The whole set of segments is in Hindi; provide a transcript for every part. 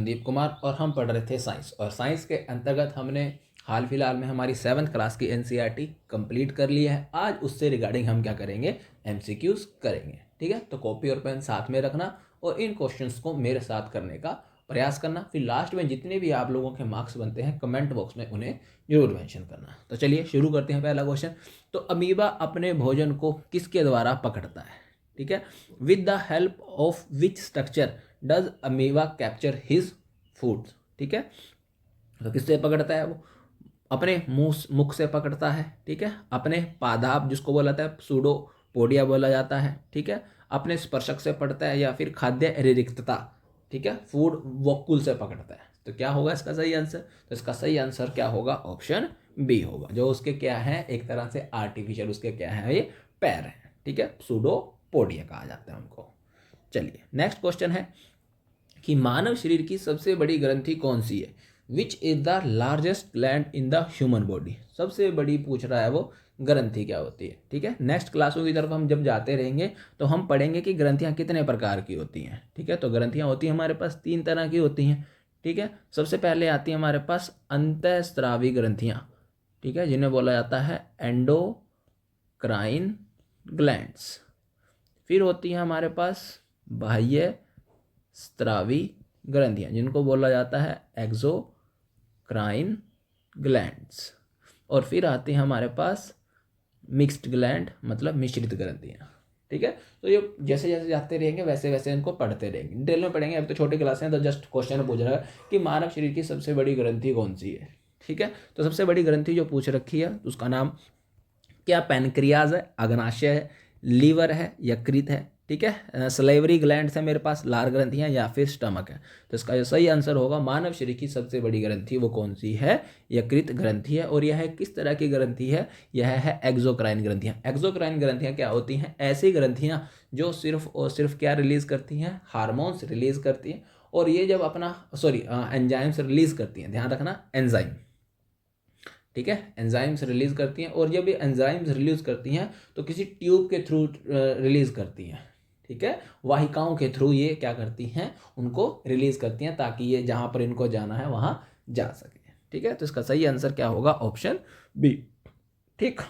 संदीप कुमार और हम पढ़ रहे थे साइंस। और साइंस के अंतर्गत हमने हाल फिलहाल में हमारी 7th क्लास की एनसीईआरटी कंप्लीट कर ली है। आज उससे रिगार्डिंग हम क्या करेंगे, एमसीक्यूज करेंगे। ठीक है, तो कॉपी और पेन साथ में रखना और इन क्वेश्चंस को मेरे साथ करने का प्रयास करना। फिर लास्ट में जितने भी आप लोगों के मार्क्स बनते हैं कमेंट बॉक्स में उन्हें जरूर मेंशन करना। तो चलिए शुरू करते हैं पहला क्वेश्चन। तो अमीबा अपने भोजन को किसके द्वारा पकड़ता है? ठीक है, with the help of which structure does amoeba capture his food? ठीक है, तो किससे पकड़ता है वो? अपने मुख से पकड़ता है। ठीक है, अपने पादाप जिसको बोला जाता है सूडोपोडिया बोला जाता है। ठीक है, अपने स्पर्शक से पकड़ता है या फिर खाद्य रिक्तता, ठीक है, फूड वोक्यूल से पकड़ता है। तो क्या होगा इसका सही आंसर? तो इसका सही आंसर क्या होगा? ऑप्शन बी होगा। जो उसके क्या है, एक तरह से आर्टिफिशियल उसके क्या है, ये पैर है। ठीक है, सूडोपोडिया कहा जाता है उनको। चलिए नेक्स्ट क्वेश्चन है कि मानव शरीर की सबसे बड़ी ग्रंथि कौन सी है? Which is the largest gland in the human body? सबसे बड़ी पूछ रहा है वो, ग्रंथि क्या होती है। ठीक है, नेक्स्ट क्लासों की तरफ हम जब जाते रहेंगे तो हम पढ़ेंगे कि ग्रंथियां कितने प्रकार की होती हैं। ठीक है, तो ग्रंथियां होती हैं हमारे पास 3 तरह की होती हैं। ठीक है, सबसे पहले आती है हमारे पास अंतःस्रावी ग्रंथियां। ठीक है, जिन्हें बोला जाता है एंडोक्राइन ग्लैंड्स। फिर होती है हमारे पास बाह्य स्त्रावी ग्रंथियां, जिनको बोला जाता है एक्सोक्राइन ग्लैंड्स। और फिर आती है हमारे पास मिक्स्ड ग्लैंड, मतलब मिश्रित ग्रंथियां। ठीक है, तो ये जैसे जैसे जाते रहेंगे वैसे वैसे इनको पढ़ते रहेंगे, डिटेल में पढ़ेंगे। अब तो छोटी क्लास है तो जस्ट क्वेश्चन पूछ रहा है कि मानव शरीर की सबसे बड़ी ग्रंथि कौन सी है। ठीक है, तो सबसे बड़ी ग्रंथि जो पूछ रखी है उसका नाम क्या? पैनक्रियाज है, अग्नाशय है, लीवर है, यकृत है। ठीक है, सलेवरी ग्लैंड है मेरे पास, लार ग्रंथियां, या फिर स्टमक है। तो इसका जो सही आंसर होगा, मानव शरीर की सबसे बड़ी ग्रंथि वो कौन सी है? यकृत ग्रंथि है। और यह किस तरह की ग्रंथि है? यह है एक्सोक्राइन ग्रंथियां। एक्सोक्राइन ग्रंथियां क्या होती हैं? ऐसी ग्रंथियां जो सिर्फ और सिर्फ क्या रिलीज करती हैं? हार्मोन्स रिलीज करती हैं। और ये जब अपना एंजाइम्स रिलीज करती हैं, ध्यान रखना एंजाइम। ठीक है, एंजाइम्स रिलीज करती हैं। और जब ये एंजाइम्स रिलीज करती हैं तो किसी ट्यूब के थ्रू रिलीज करती हैं। ठीक है, वाहिकाओं के थ्रू ये क्या करती हैं? उनको रिलीज करती हैं, ताकि ये जहां पर इनको जाना है वहां जा सके। ठीक है, तो इसका सही आंसर क्या होगा? Option B. ठीक,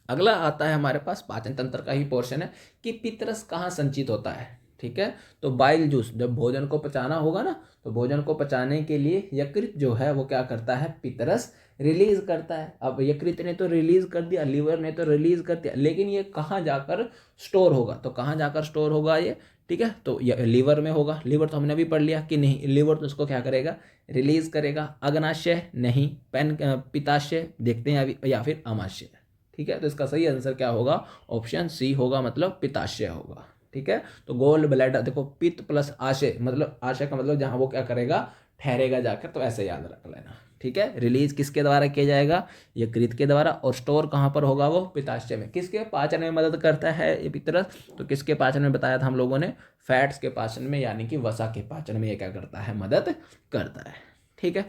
अगला आता है हमारे पास पाचन तंत्र का ही पोर्शन है कि पित्तरस कहाँ संचित होता है। ठीक है, तो बाइल जूस, जब भोजन को पचाना होगा ना, तो भोजन को पचाने के लिए यकृत जो है वो क्या करता है? पित्तरस रिलीज करता है। अब यकृत ने तो रिलीज कर दिया, लीवर ने तो रिलीज कर दिया, लेकिन ये कहाँ जाकर स्टोर होगा? तो कहाँ जाकर स्टोर होगा ये? ठीक है, तो लीवर में होगा। लीवर तो हमने अभी पढ़ लिया कि नहीं, लीवर तो इसको क्या करेगा? रिलीज करेगा। अग्नाशय नहीं, पित्ताशय देखते हैं अभी, या फिर आमाशय। ठीक है, तो इसका सही आंसर क्या होगा? ऑप्शन सी होगा, मतलब पित्ताशय होगा। ठीक है, तो गोल ब्लैडर, देखो पित्त प्लस आशय, मतलब आशय का मतलब जहां वो क्या करेगा? ठहरेगा जाकर। तो ऐसे याद रख लेना। ठीक है, रिलीज किसके द्वारा किया जाएगा? यकृत के द्वारा। और स्टोर कहां पर होगा? वो पित्ताशय में। किसके पाचन में मदद करता है ये पित्तरस? तो किसके पाचन में बताया था हम लोगों ने? फैट्स के पाचन में, यानी कि वसा के पाचन में ये क्या करता है? मदद करता है। ठीक है,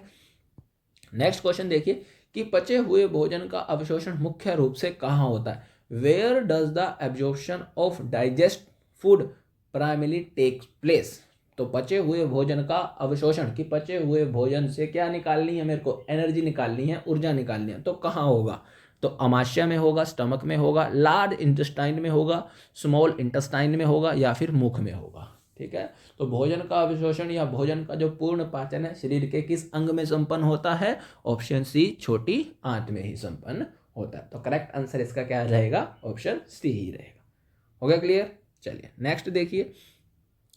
नेक्स्ट क्वेश्चन देखिए कि पचे हुए भोजन का अवशोषण मुख्य रूप से कहाँ होता है? Where does the absorption of digest food primary takes place? तो पचे हुए भोजन का अवशोषण, कि पचे हुए भोजन से क्या निकालनी है मेरे को? एनर्जी निकालनी है, ऊर्जा निकालनी है। तो कहाँ होगा? तो अमाशय में होगा, स्टमक में होगा, लार्ज इंटेस्टाइन में होगा, स्मॉल इंटेस्टाइन में होगा, या फिर मुख में होगा। ठीक है, तो भोजन का अवशोषण या भोजन का जो पूर्ण पाचन है शरीर के किस अंग में संपन्न होता है? ऑप्शन सी, छोटी आंत में ही संपन्न होता है। तो करेक्ट आंसर इसका क्या रहेगा? ऑप्शन सी ही रहेगा। हो गया क्लियर? चलिए नेक्स्ट देखिए।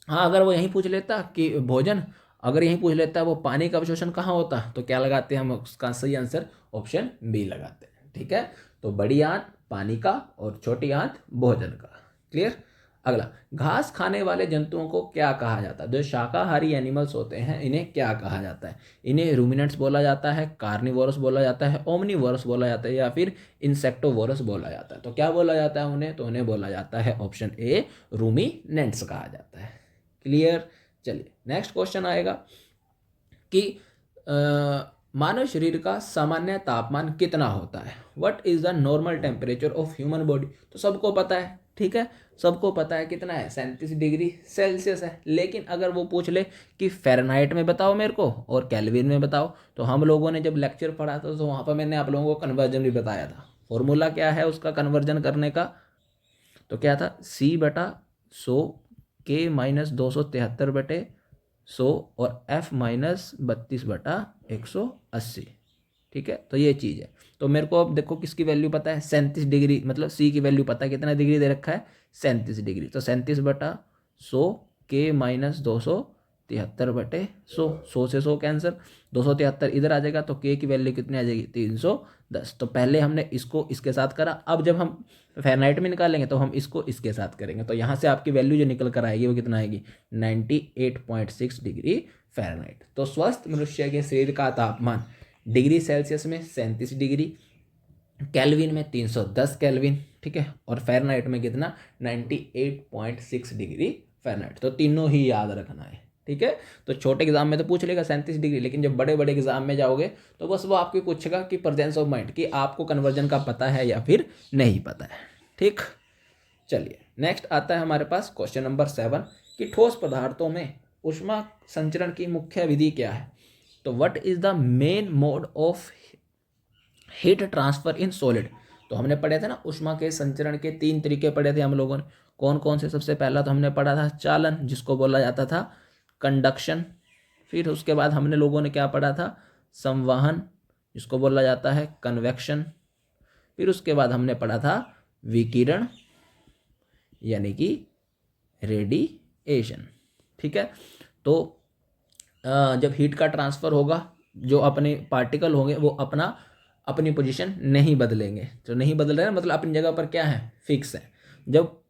हाँ, अगर वो यही पूछ लेता कि भोजन, अगर यही पूछ लेता वो पानी का अवशोषण कहाँ होता, तो क्या लगाते हैं हम? उसका सही आंसर ऑप्शन बी लगाते हैं। ठीक है, तो बड़ी आंत पानी का और छोटी आंत भोजन का। क्लियर? अगला, घास खाने वाले जंतुओं को क्या कहा जाता है? जो शाकाहारी एनिमल्स होते हैं इन्हें क्या कहा जाता है? इन्हें रूमिनेंट्स बोला जाता है, कार्निवोरस बोला जाता है, ओमनीवोरस बोला जाता है, या फिर इंसेक्टोवोरस बोला जाता है। तो क्या बोला जाता है उन्हें? तो उन्हें बोला जाता है ऑप्शन ए, रूमिनेंट्स कहा जाता है। क्लियर? चलिए नेक्स्ट क्वेश्चन आएगा कि मानव शरीर का सामान्य तापमान कितना होता है? What is the normal temperature of human body? तो सबको पता है ठीक है, सबको पता है कितना है, 37 डिग्री सेल्सियस है। लेकिन अगर वो पूछ ले कि फ़ारेनहाइट में बताओ मेरे को और केल्विन में बताओ, तो हम लोगों ने जब लेक्चर पढ़ा था तो वहाँ पर मैंने आप लोगों को कन्वर्जन भी बताया था। फॉर्मूला क्या है उसका कन्वर्जन करने का, तो क्या था, C/100 K-273/100 और F-32/180। ठीक है, तो ये चीज़ है। तो मेरे को अब देखो किसकी वैल्यू पता है, 37 डिग्री, मतलब सी की वैल्यू पता है, कितना डिग्री दे रखा है, 37 डिग्री। तो 37/100 K-273/100, 100 से 100 कैंसर, 273 इधर आ जाएगा, तो के की वैल्यू कितनी आ जाएगी, 310। तो पहले हमने इसको इसके साथ करा, अब जब हम फ़ारेनहाइट में निकालेंगे तो हम इसको इसके साथ करेंगे। तो यहाँ से आपकी वैल्यू जो निकल कर आएगी वो कितना आएगी, 98.6 डिग्री फ़ारेनहाइट। तो स्वस्थ मनुष्य के शरीर का तापमान डिग्री सेल्सियस में 37 डिग्री, केल्विन में 310 केल्विन, ठीक है, और फ़ारेनहाइट में कितना, 98.6 डिग्री फ़ारेनहाइट। तो तीनों ही याद रखना है, ठीक है। तो छोटे एग्जाम में तो पूछ लेगा 37 डिग्री, लेकिन जब बड़े बड़े एग्जाम में जाओगे तो बस वो आपको पूछेगा कि प्रेजेंस ऑफ माइंड, कि आपको कन्वर्जन का पता है या फिर नहीं पता है, ठीक। चलिए नेक्स्ट आता है हमारे पास क्वेश्चन नंबर 7 कि ठोस पदार्थों में ऊष्मा संचरण की मुख्य विधि क्या है। तो what is the main mode of heat transfer in solid. तो हमने पढ़े थे ना ऊष्मा के संचरण के 3 तरीके पढ़े थे हम लोगों ने, कौन कौन से। सबसे पहला तो हमने पढ़ा था चालन, जिसको बोला जाता था कंडक्शन। फिर उसके बाद हमने लोगों ने क्या पढ़ा था, संवहन, जिसको बोला जाता है कन्वेक्शन। फिर उसके बाद हमने पढ़ा था विकिरण, यानी कि रेडिएशन, ठीक है। तो जब हीट का ट्रांसफ़र होगा, जो अपने पार्टिकल होंगे वो अपनी पोजीशन नहीं बदलेंगे। जो नहीं बदल रहे हैं मतलब अपनी जगह पर क्या है, फिक्स है। जब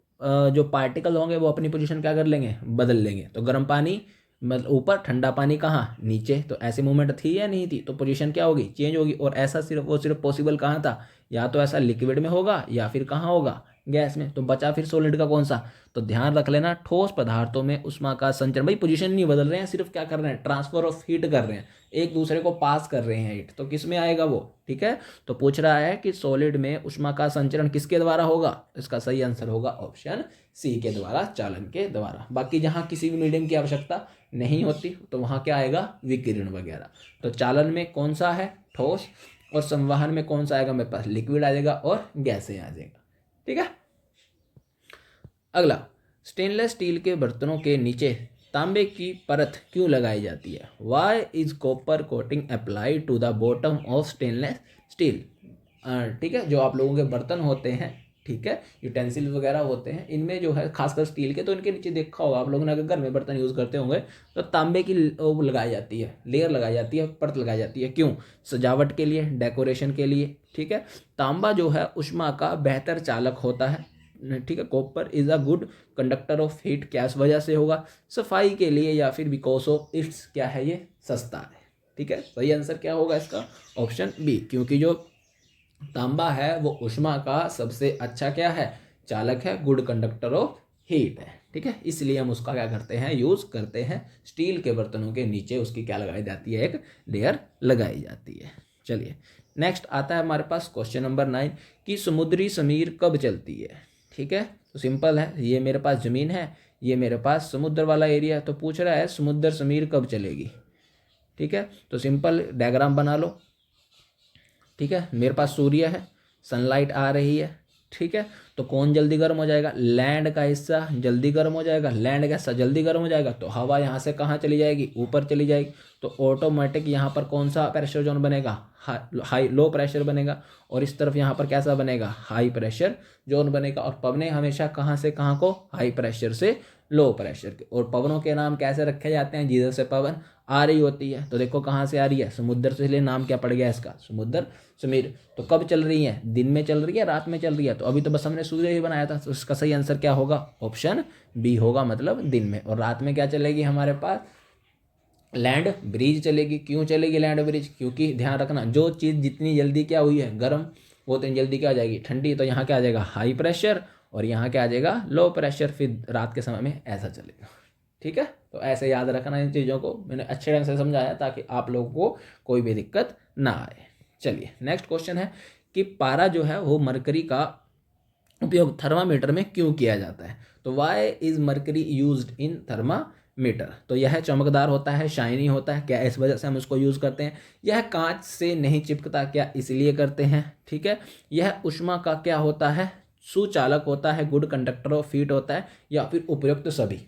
जो पार्टिकल होंगे वो अपनी पोजीशन क्या कर लेंगे, बदल लेंगे। तो गर्म पानी मतलब ऊपर, ठंडा पानी कहाँ, नीचे। तो ऐसी मूवमेंट थी या नहीं थी, तो पोजीशन क्या होगी, चेंज होगी। और ऐसा सिर्फ पॉसिबल कहाँ था, या तो ऐसा लिक्विड में होगा या फिर कहाँ होगा, गैस में। तो बचा फिर सॉलिड का कौन सा। तो ध्यान रख लेना, ठोस पदार्थों में ऊष्मा का संचरण, भाई पोजीशन नहीं बदल रहे हैं, सिर्फ क्या कर रहे हैं, ट्रांसफर ऑफ हीट कर रहे हैं, एक दूसरे को पास कर रहे हैं हीट। तो किस में आएगा वो, ठीक है। तो पूछ रहा है कि सॉलिड में ऊष्मा का संचरण किसके द्वारा होगा, इसका सही आंसर होगा ऑप्शन सी के द्वारा, चालन के द्वारा। बाकी जहाँ किसी भी मीडियम की आवश्यकता नहीं होती तो वहाँ क्या आएगा, विकिरण वगैरह। तो चालन में कौन सा है, ठोस, और संवहन में कौन सा आएगा मेरे पास, लिक्विड आ जाएगा और गैसें आ जाएगा, ठीक है। अगला, स्टेनलेस स्टील के बर्तनों के नीचे तांबे की परत क्यों लगाई जाती है। Why is copper coating apply to the bottom of stainless steel. ठीक है, जो आप लोगों के बर्तन होते हैं, ठीक है, यूटेंसिल वगैरह होते हैं, इनमें जो है खासकर स्टील के, तो इनके नीचे देखा होगा आप लोगों ने, अगर घर में बर्तन यूज़ करते होंगे तो तांबे की वो लगाई जाती है, लेयर लगाई जाती है, परत लगाई जाती है। क्यों, सजावट के लिए, डेकोरेशन के लिए, ठीक है। तांबा जो है ऊष्मा का बेहतर चालक होता है, ठीक है। Copper is a good conductor of heat, क्या इस वजह से होगा, सफाई के लिए, या फिर बिकॉज ऑफ इट्स क्या है, ये सस्ता है, ठीक है। सही आंसर क्या होगा इसका, ऑप्शन बी, क्योंकि जो तांबा है वो ऊष्मा का सबसे अच्छा क्या है, चालक है, गुड कंडक्टर ऑफ हीट है, ठीक है। इसलिए हम उसका क्या करते हैं, यूज़ करते हैं। स्टील के बर्तनों के नीचे उसकी क्या लगाई जाती है, एक लेयर लगाई जाती है। चलिए नेक्स्ट आता है हमारे पास क्वेश्चन नंबर 9 कि समुद्री समीर कब चलती है, ठीक है। तो सिंपल है, ये मेरे पास ज़मीन है, ये मेरे पास समुद्र वाला एरिया है, तो पूछ रहा है समुद्र समीर कब चलेगी, ठीक है। तो सिंपल डायग्राम बना लो, ठीक है। मेरे पास सूर्य है, सनलाइट आ रही है, ठीक है। तो कौन जल्दी गर्म हो जाएगा, लैंड का हिस्सा जल्दी गर्म हो जाएगा। लैंड का हिस्सा जल्दी गर्म हो जाएगा तो हवा यहाँ से कहाँ चली जाएगी, ऊपर चली जाएगी। तो ऑटोमेटिक यहाँ पर कौन सा प्रेशर जोन बनेगा, हाई लो प्रेशर बनेगा, और इस तरफ यहाँ पर कैसा बनेगा, हाई प्रेशर जोन बनेगा। और पवनें हमेशा कहाँ से कहाँ को, हाई प्रेशर से लो प्रेशर के। और पवनों के नाम कैसे रखे जाते हैं, जिधर से पवन आ रही होती है। तो देखो कहाँ से आ रही है, समुद्र से, इसलिए नाम क्या पड़ गया इसका, समुद्र समीर। तो कब चल रही है, दिन में चल रही है, रात में चल रही है। तो अभी तो बस हमने सूर्य ही बनाया था, तो इसका सही आंसर क्या होगा, ऑप्शन बी होगा, मतलब दिन में। और रात में क्या चलेगी हमारे पास, लैंड ब्रिज चलेगी। क्यों चलेगी लैंड ब्रिज, क्योंकि ध्यान रखना, जो चीज़ जितनी जल्दी क्या हुई है गर्म, वो उतनी जल्दी क्या आ जाएगी, ठंडी। तो यहाँ क्या आ जाएगा, हाई प्रेशर, और यहाँ क्या आ जाएगा, लो प्रेशर। फिर रात के समय में ऐसा चलेगा, ठीक है। तो ऐसे याद रखना इन चीज़ों को, मैंने अच्छे ढंग से समझाया ताकि आप लोगों को कोई भी दिक्कत ना आए। चलिए नेक्स्ट क्वेश्चन है कि पारा जो है वो मरकरी का उपयोग थर्मामीटर में क्यों किया जाता है? तो why is mercury used in thermometer? तो यह चमकदार होता है, शाइनी होता है, क्या इस वजह से हम इसको यूज़ करते हैं? यह कांच से नहीं चिपकता, क्या इसलिए करते हैं? ठीक है। यह ऊष्मा का क्या होता है? सुचालक होता है, गुड कंडक्टर ऑफ हीट होता है, या फिर उपयुक्त सभी?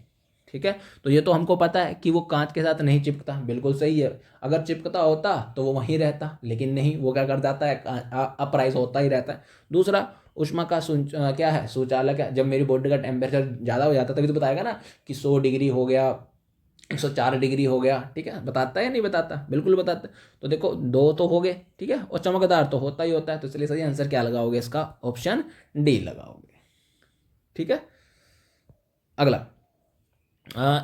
ठीक है। तो ये तो हमको पता है कि वो कांच के साथ नहीं चिपकता, बिल्कुल सही है। अगर चिपकता होता तो वो वहीं रहता, लेकिन नहीं, वो क्या कर जाता है, अपराइज होता ही रहता है। दूसरा, ऊष्मा का क्या है? सुचालक है। जब मेरी बॉडी का टेम्परेचर ज़्यादा हो जाता है तभी तो बताएगा ना कि 100 डिग्री हो गया, 104 डिग्री हो गया। ठीक है, बताता है या नहीं बताता? बिल्कुल बताता है। तो देखो, दो तो हो गए, ठीक है, और चमकदार तो होता ही होता है। तो इसलिए सही आंसर क्या लगाओगे इसका? ऑप्शन डी लगाओगे। ठीक है। अगला,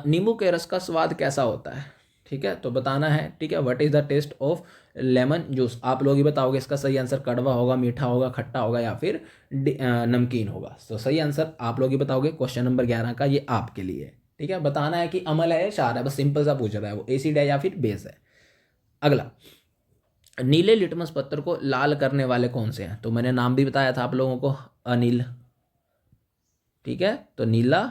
नींबू के रस का स्वाद कैसा होता है? ठीक है, तो बताना है। ठीक है, what is the taste of lemon juice? आप लोग ही बताओगे इसका सही आंसर। कड़वा होगा, मीठा होगा, खट्टा होगा, या फिर नमकीन होगा? तो सही आंसर आप लोग ही बताओगे। क्वेश्चन नंबर 11 का ये आपके लिए है। ठीक है, बताना है कि अम्ल है या क्षार है, बस सिंपल सा पूछ रहा है, वो एसिड है या फिर बेस है। अगला, नीले लिटमस पत्थर को लाल करने वाले कौन से हैं? तो मैंने नाम भी बताया था आप लोगों को, अनिल। ठीक है, तो नीला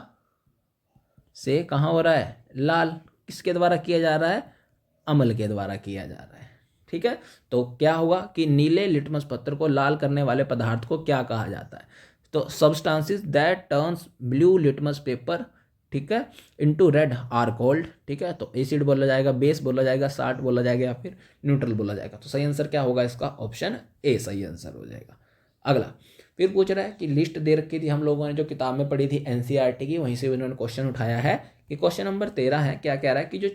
से कहाँ हो रहा है? लाल। किसके द्वारा किया जा रहा है? अम्ल के द्वारा किया जा रहा है। ठीक है, तो क्या होगा कि नीले लिटमस पत्थर को लाल करने वाले पदार्थ को क्या कहा जाता है? तो substances that turns blue litmus paper, ठीक है, इनटू रेड आर कॉल्ड। ठीक है, तो एसिड बोला जाएगा, बेस बोला जाएगा, साल्ट बोला जाएगा, या फिर न्यूट्रल बोला जाएगा? तो सही आंसर क्या होगा इसका? ऑप्शन ए सही आंसर हो जाएगा। अगला, फिर पूछ रहा है कि लिस्ट दे रखी थी हम लोगों ने जो किताब में पढ़ी थी एनसीईआरटी की, वहीं से उन्होंने क्वेश्चन उठाया है कि क्वेश्चन नंबर 13 है, क्या कह रहा है कि जो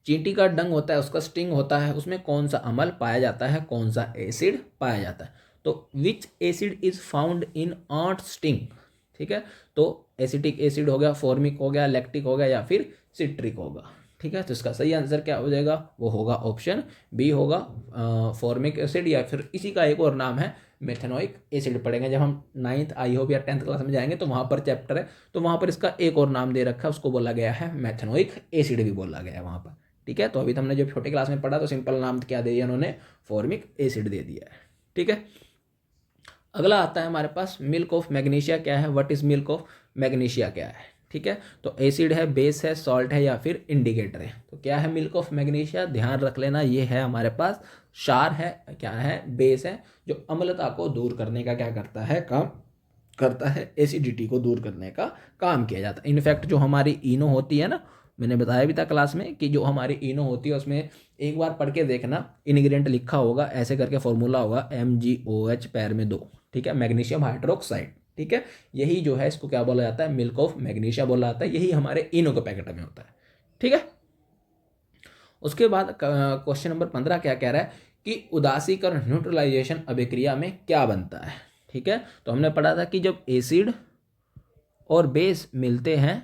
चींटी का डंग होता है, उसका स्टिंग होता है, उसमें कौन सा अम्ल पाया जाता है, कौन सा एसिड पाया जाता है? तो which acid is found in ant sting? ठीक है, तो एसिटिक एसिड हो गया, फॉर्मिक हो गया, लैक्टिक हो गया, या फिर सिट्रिक होगा? ठीक है, तो इसका सही आंसर क्या हो जाएगा? वो होगा ऑप्शन बी होगा, फॉर्मिक एसिड, या फिर इसी का एक और नाम है मेथेनोइक एसिड। पढ़ेंगे जब हम 9th आई होप या 10th क्लास में जाएंगे, तो वहाँ पर चैप्टर है, तो वहाँ पर इसका एक और नाम दे रखा है, उसको बोला गया है मेथेनोइक एसिड भी बोला गया है वहाँ पर। ठीक है, तो अभी हमने जब छोटी क्लास में पढ़ा तो सिंपल नाम क्या दे दिया उन्होंने? फॉर्मिक एसिड दे दिया है। ठीक है, अगला आता है हमारे पास मिल्क ऑफ मैग्नीशिया क्या है? What is milk of magnesia क्या है? ठीक है, तो एसिड है, बेस है, सॉल्ट है, या फिर इंडिकेटर है? तो क्या है मिल्क ऑफ मैग्नीशिया? ध्यान रख लेना, ये है हमारे पास क्षार है, क्या है? बेस है, जो अम्लता को दूर करने का क्या करता है? काम करता है, एसिडिटी को दूर करने का काम किया जाता है। इनफैक्ट जो हमारी इनो होती है ना, मैंने बताया भी था क्लास में कि जो हमारी इनो होती है उसमें एक बार पढ़ के देखना, इंग्रेडिएंट लिखा होगा, ऐसे करके फॉर्मूला होगा MgOH पैर में 2। ठीक है, मैग्नीशियम हाइड्रोक्साइड। ठीक है, यही जो है इसको क्या बोला जाता है? मिल्क ऑफ मैग्नीशिया बोला जाता है। यही हमारे इनो के पैकेट में होता है। ठीक है, उसके बाद क्वेश्चन नंबर 15 क्या कह रहा है कि उदासीकरण न्यूट्रलाइजेशन अभिक्रिया में क्या बनता है? ठीक है, तो हमने पढ़ा था कि जब एसिड और बेस मिलते हैं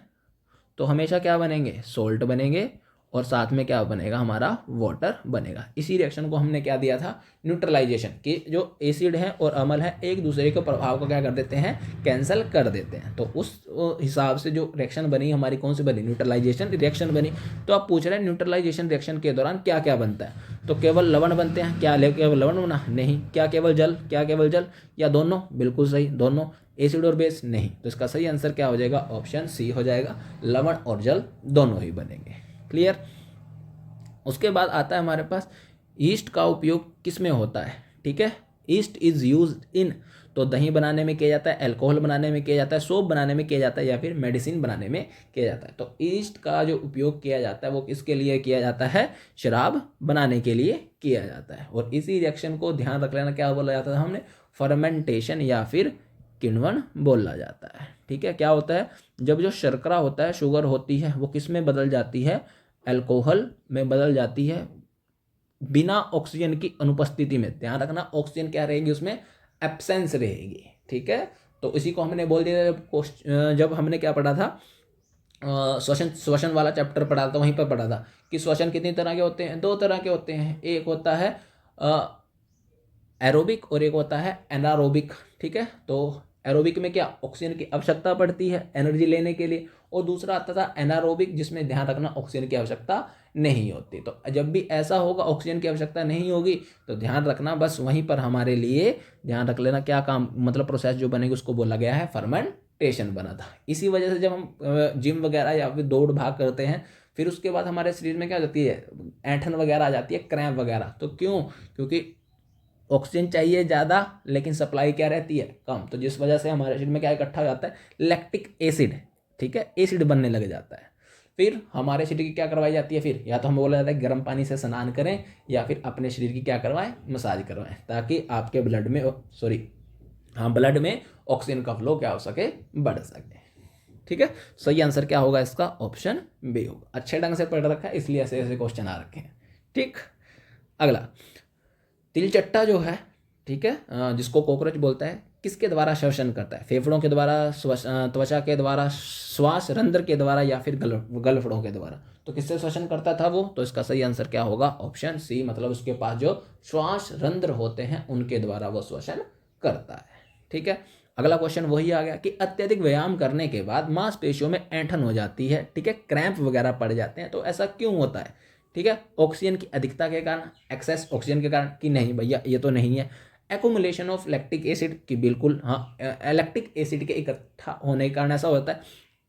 तो हमेशा क्या बनेंगे? सोल्ट बनेंगे, और साथ में क्या बनेगा? हमारा वाटर बनेगा। इसी रिएक्शन को हमने क्या दिया था? न्यूट्रलाइजेशन, कि जो एसिड है और अम्ल है एक दूसरे के प्रभाव को क्या कर देते हैं? कैंसिल कर देते हैं। तो उस हिसाब से जो रिएक्शन बनी हमारी, कौन सी बनी? न्यूट्रलाइजेशन रिएक्शन बनी। तो आप पूछ रहे हैं न्यूट्रलाइजेशन रिएक्शन के दौरान क्या क्या बनता है? तो केवल लवण बनते हैं क्या? केवल लवण बना? नहीं। क्या केवल जल? क्या केवल जल, या दोनों? बिल्कुल सही, दोनों। एसिड और बेस? नहीं। तो इसका सही आंसर क्या हो जाएगा? ऑप्शन सी हो जाएगा, लवण और जल दोनों ही बनेंगे। क्लियर। उसके बाद आता है हमारे पास ईस्ट का उपयोग किस में होता है? ठीक है, ईस्ट इज यूज्ड इन, तो दही बनाने में किया जाता है, अल्कोहल बनाने में किया जाता है, सोप बनाने में किया जाता है, या फिर मेडिसिन बनाने में किया जाता है? तो ईस्ट का जो उपयोग किया जाता है वो किसके लिए किया जाता है? शराब बनाने के लिए किया जाता है। और इसी रिएक्शन को ध्यान रख लेना, क्या बोला जाता था हमने? फर्मेंटेशन या फिर किण्वन बोला जाता है। ठीक है, क्या होता है? जब जो शर्करा होता है, शुगर होती है, वो किस में बदल जाती है? अल्कोहल में बदल जाती है, बिना ऑक्सीजन की अनुपस्थिति में। ध्यान रखना, ऑक्सीजन क्या रहेगी उसमें? एब्सेंस रहेगी। ठीक है, तो इसी को हमने बोल दिया जब हमने क्या पढ़ा था? श्वसन वाला चैप्टर पढ़ा था, वहीं पर पढ़ा था कि श्वसन कितनी तरह के होते हैं? 2 तरह के होते हैं। एक होता है एरोबिक और एक होता है एनारोबिक। ठीक है, तो एरोबिक में क्या? ऑक्सीजन की आवश्यकता पड़ती है एनर्जी लेने के लिए, और दूसरा आता था एनारोबिक, जिसमें ध्यान रखना ऑक्सीजन की आवश्यकता नहीं होती। तो जब भी ऐसा होगा ऑक्सीजन की आवश्यकता नहीं होगी तो ध्यान रखना, बस वहीं पर हमारे लिए ध्यान रख लेना क्या काम, मतलब प्रोसेस जो बनेगी उसको बोला गया है फर्मेंटेशन बना था। इसी वजह से जब हम जिम वगैरह या फिर दौड़ भाग करते हैं फिर उसके बाद हमारे शरीर में क्या हो जाती है, ऐंठन वगैरह आ जाती है, क्रैम्प वगैरह। तो क्यों? क्योंकि ऑक्सीजन चाहिए ज़्यादा लेकिन सप्लाई क्या रहती है, कम। तो जिस वजह से हमारे शरीर में क्या इकट्ठा हो जाता है, लैक्टिक एसिड, ठीक है, एसिड बनने लग जाता है। फिर हमारे शरीर की क्या करवाई जाती है, फिर या तो हमें बोला जाता है गर्म पानी से स्नान करें या फिर अपने शरीर की क्या करवाएं, मसाज करवाएं, ताकि आपके ब्लड में ब्लड में ऑक्सीजन का फ्लो क्या हो सके, बढ़ सके। ठीक है, सही आंसर क्या होगा इसका, ऑप्शन बी होगा। अच्छे ढंग से पढ़ रखा है इसलिए ऐसे ऐसे क्वेश्चन आ रखे हैं। ठीक, अगला तिलचट्टा जो है, ठीक है, जिसको कॉकरोच बोलता है, किसके द्वारा श्वसन करता है, फेफड़ों के द्वारा, त्वचा के द्वारा, श्वास रंध्र के द्वारा या फिर गलफड़ों के द्वारा। तो किससे श्वसन करता था वो, तो इसका सही आंसर क्या होगा, ऑप्शन सी, मतलब उसके पास जो श्वास रंध्र होते हैं उनके द्वारा वो श्वसन करता है। ठीक है, अगला क्वेश्चन वही आ गया कि अत्यधिक व्यायाम करने के बाद मांसपेशियों में ऐंठन हो जाती है, ठीक है, क्रैम्प वगैरह पड़ जाते हैं, तो ऐसा क्यों होता है। ठीक है, ऑक्सीजन की अधिकता के कारण, एक्सेस ऑक्सीजन के कारण, कि नहीं भैया ये तो नहीं है। एक्यूमुलेशन ऑफ लैक्टिक एसिड की, बिल्कुल हाँ, लैक्टिक एसिड के इकट्ठा होने के कारण ऐसा होता है।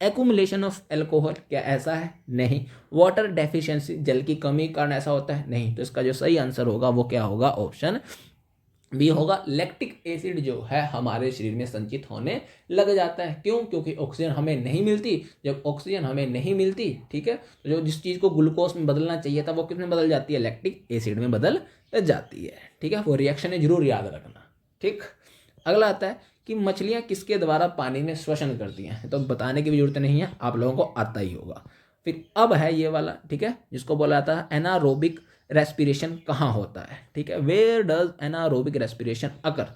एक्यूमुलेशन ऑफ एल्कोहल, क्या ऐसा है, नहीं। वाटर डेफिशिएंसी, जल की कमी के कारण ऐसा होता है, नहीं। तो इसका जो सही आंसर होगा वो क्या होगा, ऑप्शन बी होगा। लैक्टिक एसिड जो है हमारे शरीर में संचित होने लग जाता है, क्यों, क्योंकि ऑक्सीजन हमें नहीं मिलती। जब ऑक्सीजन हमें नहीं मिलती, ठीक है, तो जो जिस चीज़ को ग्लूकोज में बदलना चाहिए था वो किस में बदल जाती है, लैक्टिक एसिड में बदल जाती है। ठीक है, वो रिएक्शन है, जरूर याद रखना। ठीक, अगला आता है कि मछलियाँ किसके द्वारा पानी में श्वसन करती हैं, तो बताने की भी जरूरत नहीं है, आप लोगों को आता ही होगा। फिर अब है ये वाला, ठीक है, जिसको बोला जाता है एनारोबिक रेस्पिरेशन कहाँ होता है। ठीक है, वेयर डज एनारोबिक रेस्पिरेशन अकर।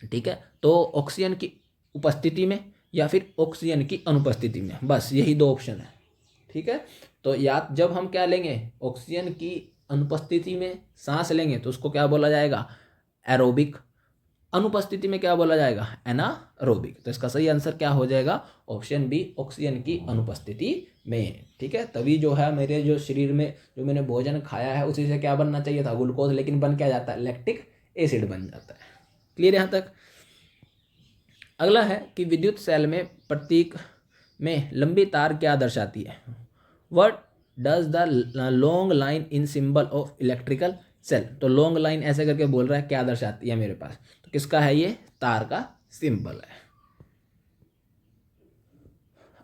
ठीक है, तो ऑक्सीजन की उपस्थिति में या फिर ऑक्सीजन की अनुपस्थिति में, बस यही दो ऑप्शन है। ठीक है, तो या जब हम क्या लेंगे, ऑक्सीजन की अनुपस्थिति में सांस लेंगे तो उसको क्या बोला जाएगा, एरोबिक। अनुपस्थिति में क्या बोला जाएगा, एनारोबिक। तो इसका सही आंसर क्या हो जाएगा, ऑप्शन बी, ऑक्सीजन की अनुपस्थिति में। ठीक है, तभी जो है मेरे जो शरीर में जो मैंने भोजन खाया है उसी से क्या बनना चाहिए था, ग्लूकोज, लेकिन बन क्या जाता है, लैक्टिक एसिड बन जाता है। क्लियर यहाँ तक। अगला है कि विद्युत सेल में प्रतीक में लंबी तार क्या दर्शाती है। What does the long line in symbol of electrical cell. तो लॉन्ग लाइन ऐसे करके बोल रहा है, क्या दर्शाती है मेरे पास, तो किसका है ये, तार का सिंबल है।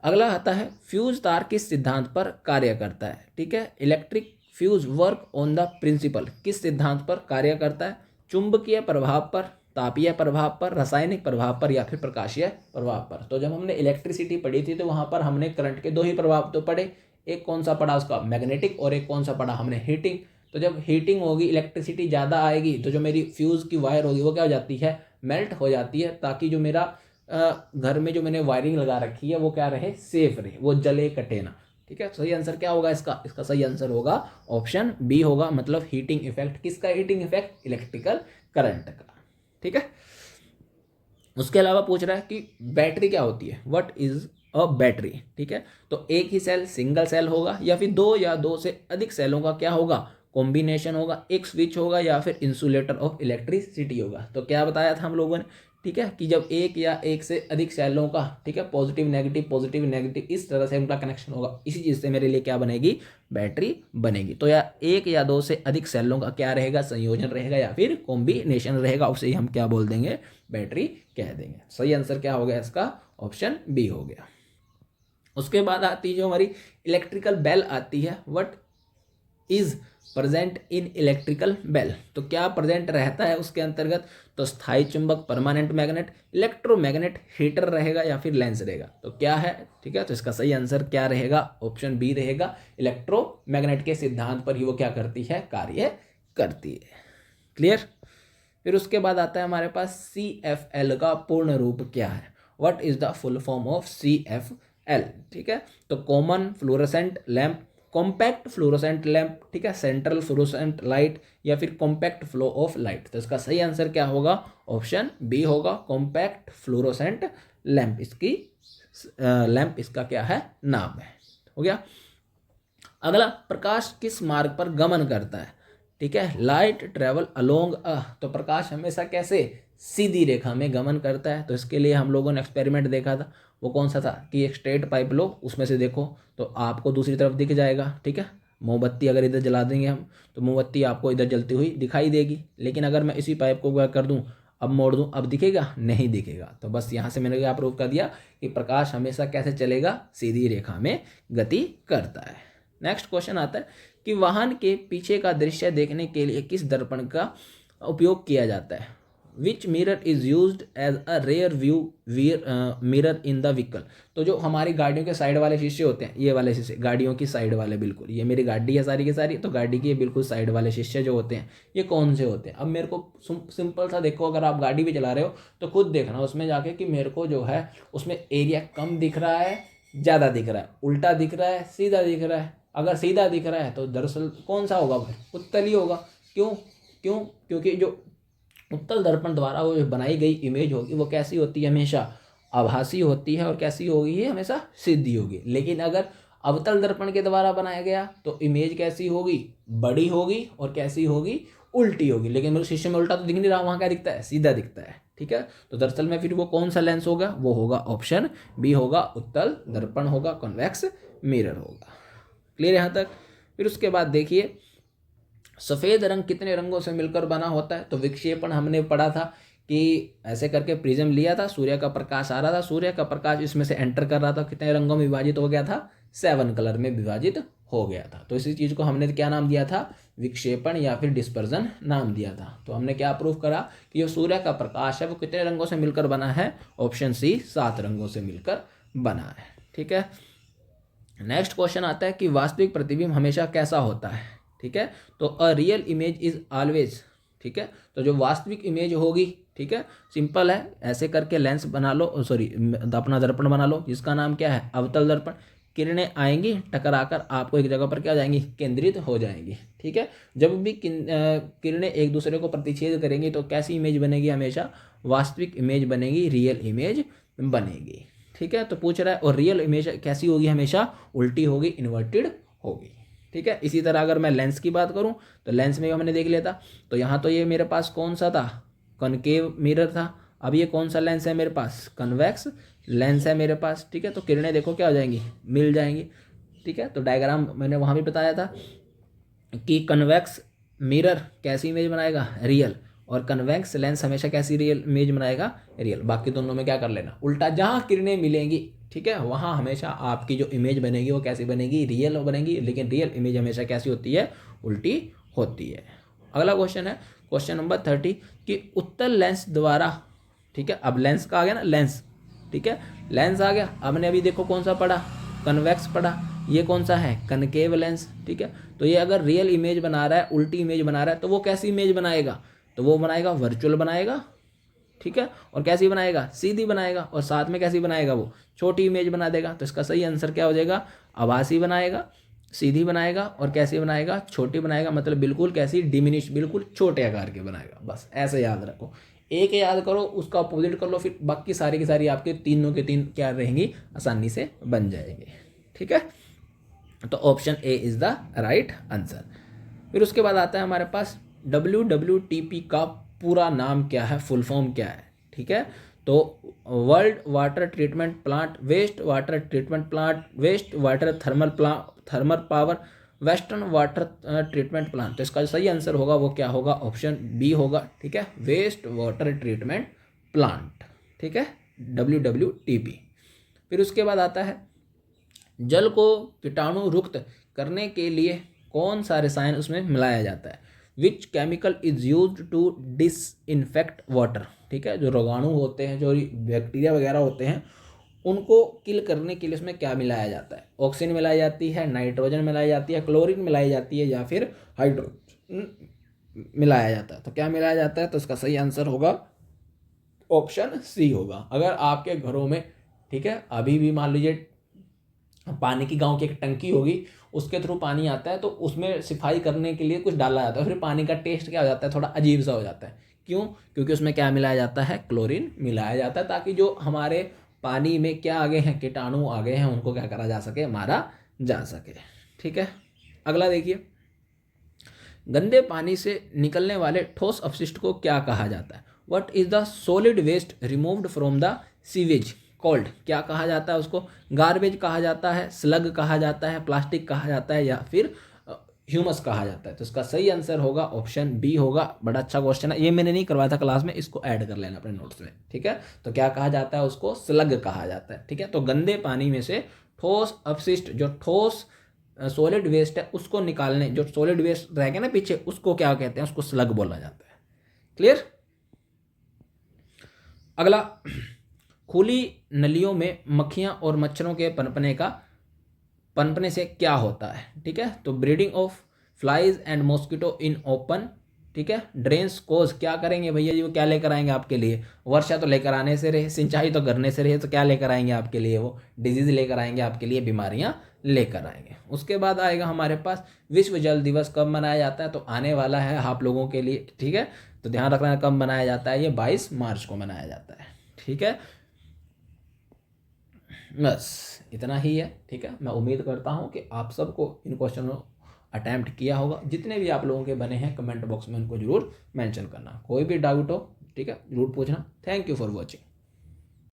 अगला आता है फ्यूज तार किस सिद्धांत पर कार्य करता है। ठीक है, electric fuse work on the principle, किस सिद्धांत पर कार्य करता है, चुंबकीय प्रभाव पर, तापीय प्रभाव पर, रासायनिक प्रभाव पर या फिर प्रकाशीय प्रभाव पर। तो जब हमने इलेक्ट्रिसिटी पढ़ी थी तो वहां पर हमने करंट के दो ही प्रभाव तो पढ़े, एक कौन सा पढ़ा उसका, मैग्नेटिक, और एक कौन सा पढ़ा हमने, हीटिंग। तो जब हीटिंग होगी, इलेक्ट्रिसिटी ज़्यादा आएगी तो जो मेरी फ्यूज़ की वायर होगी वो क्या हो जाती है, मेल्ट हो जाती है, ताकि जो मेरा घर में जो मैंने वायरिंग लगा रखी है वो क्या रहे, सेफ रहे, वो जले कटे ना। ठीक है, सही आंसर क्या होगा इसका, इसका सही आंसर होगा ऑप्शन बी होगा, मतलब हीटिंग इफेक्ट। किसका हीटिंग इफेक्ट, इलेक्ट्रिकल करंट का। ठीक है, उसके अलावा पूछ रहा है कि बैटरी क्या होती है, व्हाट इज अ बैटरी। ठीक है, तो एक ही सेल, सिंगल सेल होगा, या फिर दो या दो से अधिक सेलों का क्या होगा, कॉम्बिनेशन होगा, एक स्विच होगा, या फिर इंसुलेटर ऑफ इलेक्ट्रिसिटी होगा। तो क्या बताया था हम लोगों ने, ठीक है, कि जब एक या एक से अधिक सेलों का, ठीक है, पॉजिटिव नेगेटिव इस तरह से उनका कनेक्शन होगा, इसी चीज़ से मेरे लिए क्या बनेगी, बैटरी बनेगी। तो या एक या दो से अधिक सेलों का क्या रहेगा, संयोजन रहेगा या फिर कॉम्बिनेशन रहेगा, उसे ही हम क्या बोल देंगे, बैटरी कह देंगे। सही आंसर क्या हो गया इसका, ऑप्शन बी हो गया। उसके बाद आती जो हमारी इलेक्ट्रिकल बेल आती है, what is present in electrical bell. तो क्या प्रेजेंट रहता है उसके अंतर्गत, तो स्थायी चुंबक, परमानेंट मैग्नेट, इलेक्ट्रोमैग्नेट, हीटर रहेगा या फिर लेंस रहेगा। तो क्या है, ठीक है, तो इसका सही आंसर क्या रहेगा, ऑप्शन बी रहेगा, इलेक्ट्रोमैग्नेट के सिद्धांत पर ही वो क्या करती है, कार्य करती है। क्लियर। फिर उसके बाद आता है हमारे पास CFL का पूर्ण रूप क्या है, what is the full form of CFL। ठीक है, तो common fluorescent lamp, compact fluorescent lamp, ठीक है, सेंट्रल फ्लोरोसेंट लाइट या फिर कॉम्पैक्ट फ्लो ऑफ लाइट। तो इसका सही आंसर क्या होगा, ऑप्शन बी होगा, कॉम्पैक्ट फ्लोरोसेंट लैंप इसकी लैंप इसका क्या है, नाम है। हो गया। अगला, प्रकाश किस मार्ग पर गमन करता है, ठीक है। लाइट ट्रेवल अलोंग तो प्रकाश हमेशा कैसे, सीधी रेखा में गमन करता है। तो इसके लिए हम लोगों ने एक्सपेरिमेंट देखा था, वो कौन सा था कि एक स्ट्रेट पाइप लो, उसमें से देखो तो आपको दूसरी तरफ दिख जाएगा, ठीक है। मोमबत्ती अगर इधर जला देंगे हम तो मोमबत्ती आपको इधर जलती हुई दिखाई देगी, लेकिन अगर मैं इसी पाइप को क्या कर दूं, अब मोड़ दूं, अब दिखेगा, नहीं दिखेगा। तो बस यहाँ से मैंने क्या प्रूव कर दिया कि प्रकाश हमेशा कैसे चलेगा, सीधी रेखा में गति करता है। नेक्स्ट क्वेश्चन आता है कि वाहन के पीछे का दृश्य देखने के लिए किस दर्पण का उपयोग किया जाता है। Which mirror is used as a rear view mirror in the vehicle. तो जो हमारी गाड़ियों के साइड वाले शीशे होते हैं, ये वाले शीशे गाड़ियों की साइड वाले, बिल्कुल ये मेरी गाड़ी है सारी की सारी, तो गाड़ी के बिल्कुल साइड वाले शीशे जो होते हैं ये कौन से होते हैं। अब मेरे को सिंपल सा देखो, अगर आप गाड़ी भी चला रहे हो तो खुद देखना उसमें जाके कि मेरे को जो है उसमें एरिया कम दिख रहा है, ज़्यादा दिख रहा है, उल्टा दिख रहा है, सीधा दिख रहा है। अगर सीधा दिख रहा है तो दरअसल कौन सा होगा भाई, उत्तल ही होगा। क्यों क्यों क्योंकि जो उत्तल दर्पण द्वारा वो जो बनाई गई इमेज होगी वो कैसी होती है, हमेशा आभासी होती है, और कैसी होगी, ये हमेशा सीधी होगी। लेकिन अगर अवतल दर्पण के द्वारा बनाया गया तो इमेज कैसी होगी, बड़ी होगी, और कैसी होगी, उल्टी होगी। लेकिन मेरे शीशे में उल्टा तो दिख नहीं रहा, वहाँ क्या दिखता है, सीधा दिखता है, ठीक है। तो दरअसल में फिर वो कौन सा लेंस होगा, वो होगा ऑप्शन बी होगा, उत्तल दर्पण होगा, कॉन्वेक्स मिरर होगा। क्लियर यहाँ तक। फिर उसके बाद देखिए, सफ़ेद रंग कितने रंगों से मिलकर बना होता है। तो विक्षेपण हमने पढ़ा था कि ऐसे करके प्रिज्म लिया था, सूर्य का प्रकाश आ रहा था, सूर्य का प्रकाश इसमें से एंटर कर रहा था, कितने रंगों में विभाजित हो गया था, 7 कलर में विभाजित हो गया था। तो इसी चीज़ को हमने क्या नाम दिया था, विक्षेपण या फिर डिस्पर्जन नाम दिया था। तो हमने क्या प्रूव करा कि जो सूर्य का प्रकाश है वो कितने रंगों से मिलकर बना है, ऑप्शन सी 7 रंगों से मिलकर बना है, ठीक है। नेक्स्ट क्वेश्चन आता है कि वास्तविक प्रतिबिंब हमेशा कैसा होता है, ठीक है। तो a real image is always, ठीक है। तो जो वास्तविक इमेज होगी, ठीक है, सिंपल है, ऐसे करके लेंस बना लो, सॉरी अपना दर्पण बना लो, जिसका नाम क्या है, अवतल दर्पण। किरणें आएंगी टकराकर आपको एक जगह पर क्या हो जाएंगी, केंद्रित हो जाएंगी, ठीक है। जब भी किरणें एक दूसरे को प्रतिच्छेद करेंगी तो कैसी इमेज बनेगी, हमेशा वास्तविक इमेज बनेगी, रियल इमेज बनेगी, ठीक है। तो पूछ रहा है, और रियल इमेज कैसी होगी, हमेशा उल्टी होगी, इन्वर्टेड होगी, ठीक है। इसी तरह अगर मैं लेंस की बात करूं तो लेंस में हमने देख लिया था। तो यहाँ तो ये मेरे पास कौन सा था, कॉनकेव मिरर था। अब ये कौन सा लेंस है मेरे पास, कन्वेक्स लेंस है मेरे पास, ठीक है। तो किरणें देखो क्या हो जाएंगी, मिल जाएंगी, ठीक है। तो डायग्राम मैंने वहाँ भी बताया था कि कन्वेक्स मिरर कैसी इमेज बनाएगा, रियल, और कन्वेक्स लेंस हमेशा कैसी रियल इमेज बनाएगा, रियल। बाकी दोनों में क्या कर लेना, उल्टा, जहाँ किरणें मिलेंगी, ठीक है, वहाँ हमेशा आपकी जो इमेज बनेगी वो कैसी बनेगी, रियल बनेगी। लेकिन रियल इमेज हमेशा कैसी होती है, उल्टी होती है। अगला क्वेश्चन है क्वेश्चन नंबर 30 कि उत्तल लेंस द्वारा, ठीक है। अब लेंस का आ गया ना, लेंस, ठीक है, लेंस आ गया। हमने अभी देखो कौन सा पढ़ा, कन्वेक्स पढ़ा, ये कौन सा है, कनकेव लेंस, ठीक है। तो ये अगर रियल इमेज बना रहा है, उल्टी इमेज बना रहा है, तो वो कैसी इमेज बनाएगा, तो वो बनाएगा वर्चुअल बनाएगा, ठीक है। और कैसी बनाएगा, सीधी बनाएगा, और साथ में कैसी बनाएगा, वो छोटी इमेज बना देगा। तो इसका सही आंसर क्या हो जाएगा, आभासी बनाएगा, सीधी बनाएगा, और कैसी बनाएगा, छोटी बनाएगा। मतलब बिल्कुल कैसी, डिमिनिश, बिल्कुल छोटे आकार के बनाएगा। बस ऐसे याद रखो, एक याद करो, उसका अपोजिट कर लो, फिर बाकी सारी की सारी आपके तीनों के तीन क्या रहेंगी, आसानी से बन जाएंगे, ठीक है। तो option A is the right answer. फिर उसके बाद आता है हमारे पास WWTP का पूरा नाम क्या है, फुल फॉर्म क्या है, ठीक है। तो world water treatment plant, waste water treatment plant, waste water thermal power, western water treatment plant. तो इसका सही आंसर होगा वो क्या होगा, ऑप्शन बी होगा, ठीक है, वेस्ट वाटर ट्रीटमेंट प्लांट, ठीक है, WWTP। फिर उसके बाद आता है जल को कीटाणु रुक्त करने के लिए कौन सा रसायन उसमें मिलाया जाता है, which chemical is use to disinfect water, ठीक है। जो रोगाणु होते हैं, जो बैक्टीरिया वगैरह होते हैं, उनको किल करने के लिए उसमें क्या मिलाया जाता है, ऑक्सीजन मिलाई जाती है, नाइट्रोजन मिलाई जाती है, क्लोरीन मिलाई जाती है, या फिर हाइड्रोजन मिलाया जाता है। तो क्या मिलाया जाता है, तो इसका सही आंसर होगा ऑप्शन सी होगा। अगर आपके घरों में, ठीक है, अभी भी मान लीजिए पानी की गांव की एक टंकी होगी, उसके थ्रू पानी आता है, तो उसमें सफाई करने के लिए कुछ डाला जाता है, फिर पानी का टेस्ट क्या हो जाता है, थोड़ा अजीब सा हो जाता है। क्यों, क्योंकि उसमें क्या मिलाया जाता है, क्लोरीन मिलाया जाता है, ताकि जो हमारे पानी में क्या आ गए हैं, कीटाणु आ गए हैं, उनको क्या करा जा सके, मारा जा सके। ठीक है, अगला देखिए, गंदे पानी से निकलने वाले ठोस अपशिष्ट को क्या कहा जाता है? What is the solid waste removed from the sewage called? क्या कहा जाता है उसको? गार्बेज कहा जाता है, स्लग कहा जाता है, प्लास्टिक कहा जाता है, या फिर ह्यूमस कहा जाता है? तो इसका सही आंसर होगा ऑप्शन बी होगा। बड़ा अच्छा क्वेश्चन है, ये मैंने नहीं करवाया था क्लास में, इसको ऐड कर लेना अपने नोट्स में। ठीक है, तो क्या कहा जाता है उसको? स्लग कहा जाता है। ठीक है, तो गंदे पानी में से ठोस अपशिष्ट, जो ठोस सॉलिड वेस्ट है उसको निकालने, जो सॉलिड वेस्ट रहेगा ना पीछे, उसको क्या कहते हैं? उसको स्लग बोला जाता है। क्लियर? अगला, खुली नलियों में मक्खियां और मच्छरों के पनपने से क्या होता है? ठीक है, तो breeding of flies and mosquito in open, ठीक है, ड्रेन्स कोज क्या करेंगे भैया जी? वो क्या लेकर आएंगे आपके लिए? वर्षा तो लेकर आने से रहे, सिंचाई तो करने से रहे, तो क्या लेकर आएंगे आपके लिए? वो डिजीज लेकर आएंगे आपके लिए, बीमारियां लेकर आएंगे। उसके बाद आएगा हमारे पास विश्व जल दिवस कब मनाया जाता है? तो आने वाला है आप लोगों के लिए। ठीक है, तो ध्यान रखना कब मनाया जाता है, ये 22 मार्च को मनाया जाता है। ठीक है, बस इतना ही है। ठीक है, मैं उम्मीद करता हूँ कि आप सबको इन क्वेश्चनों अटैम्प्ट किया होगा। जितने भी आप लोगों के बने हैं कमेंट बॉक्स में उनको जरूर मेंशन करना। कोई भी डाउट हो, ठीक है, जरूर पूछना। Thank you for watching.